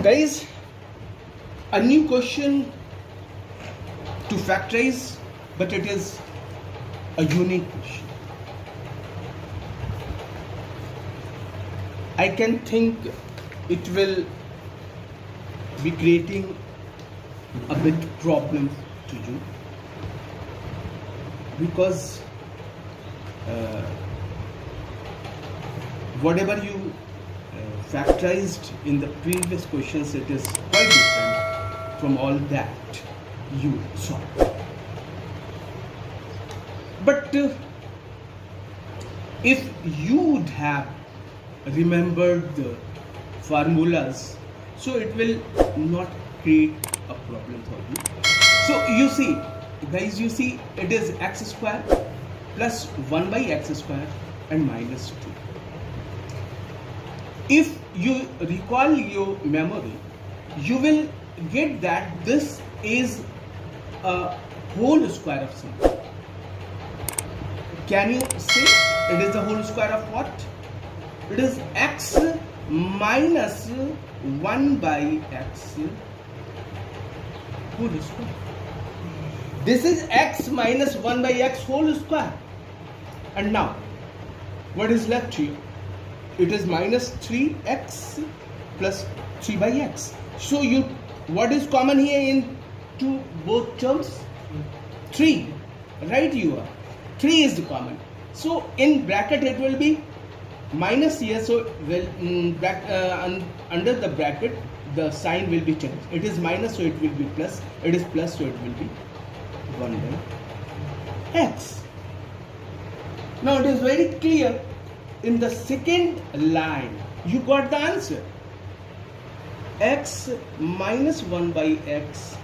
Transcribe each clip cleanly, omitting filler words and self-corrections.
Guys, a new question to factorize, but it is a unique question. I can think it will be creating a bit problem to you because whatever you factorized in the previous questions, it is quite different from all that you saw. But if you would have remembered the formulas, so it will not create a problem for you. So you see, guys, you see it is x square plus 1 by x square and minus 2. If you recall your memory, you will get that this is a whole square of something. Can you say it is the whole square of what? It is x minus 1 by x whole square. This is x minus 1 by x whole square. And now, what is left here? It is minus 3x plus 3 by x. So what is common here in both terms? 3. Right, you are. 3 is the common. So in bracket it will be minus here. So under the bracket the sign will be changed. It is minus, so it will be plus. It is plus, so it will be 1 by x. Now it is very clear. In the second line, you got the answer. X minus 1 by x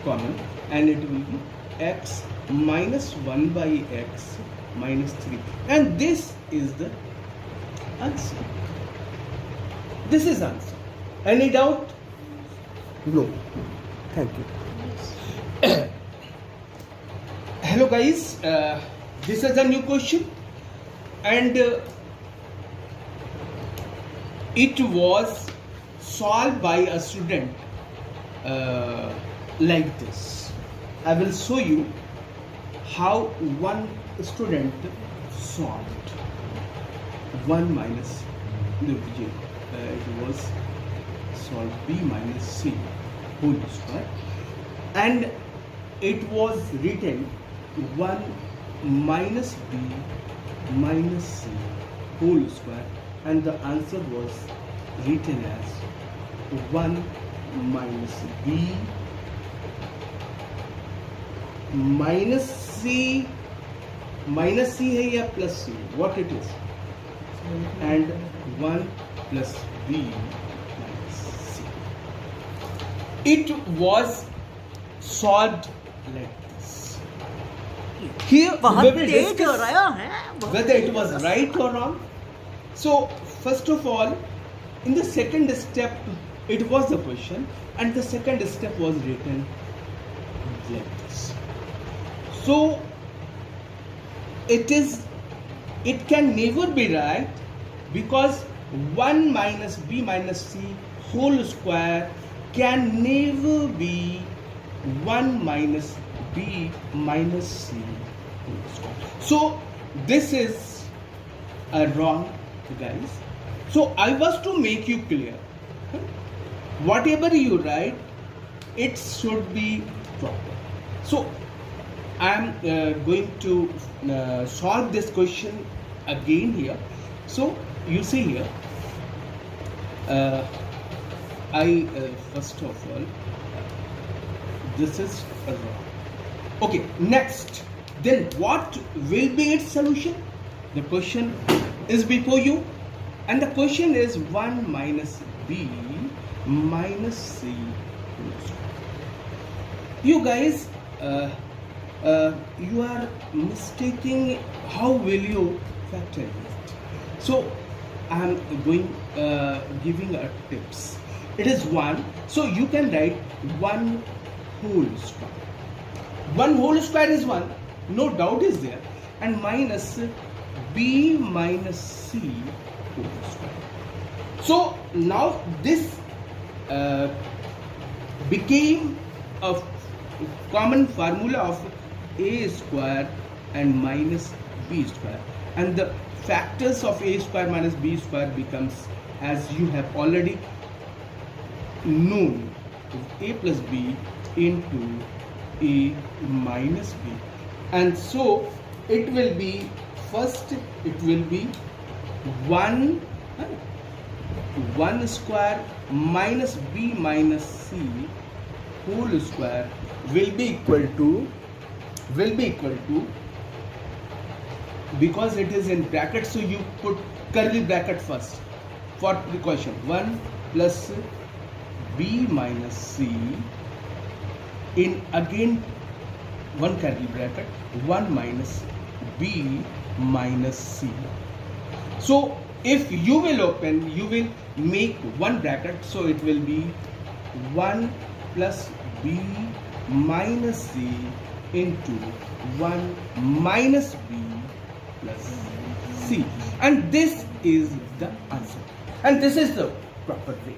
common, and it will be x minus 1 by x minus 3. And this is the answer. This is answer. Any doubt? No. Thank you. Hello guys. This is a new question. And it was solved by a student like this. I will show you how one student solved 1 minus it was solved b minus c whole square, and it was written 1 minus b minus c whole square, and the answer was written as 1 minus b minus c है या plus c, what it is, and 1 plus b minus c. It was solved like this. Here we will discuss whether it was right or wrong. So first of all, in the second step it was the question, and the second step was written like this. So it can never be right, because 1 minus b minus c whole square can never be 1 minus b minus c whole square. So this is a wrong, guys. So I was to make you clear, whatever you write, it should be proper. So I am going to solve this question again here. So you see here, first of all, this is wrong. Okay, next, then what will be its solution? The question is before you, and the question is 1 minus b minus c. You guys, you are mistaking how will you factor it. So I am giving a tips. It is 1, so you can write 1 whole square. 1 whole square is 1, no doubt is there, and minus b minus c whole square. So now this uh, became a common formula of a square and minus b square, and the factors of a square minus b square becomes, as you have already known, a plus b into a minus b. And so it will be, first it will be 1 square minus b minus c whole square will be equal to, because it is in bracket, so you put curly bracket first for precaution, 1 plus b minus c in again one curly bracket, 1 minus b minus c. So if you will open, you will make one bracket, so it will be 1 plus b minus c into 1 minus b plus c, and this is the answer, and this is the proper way.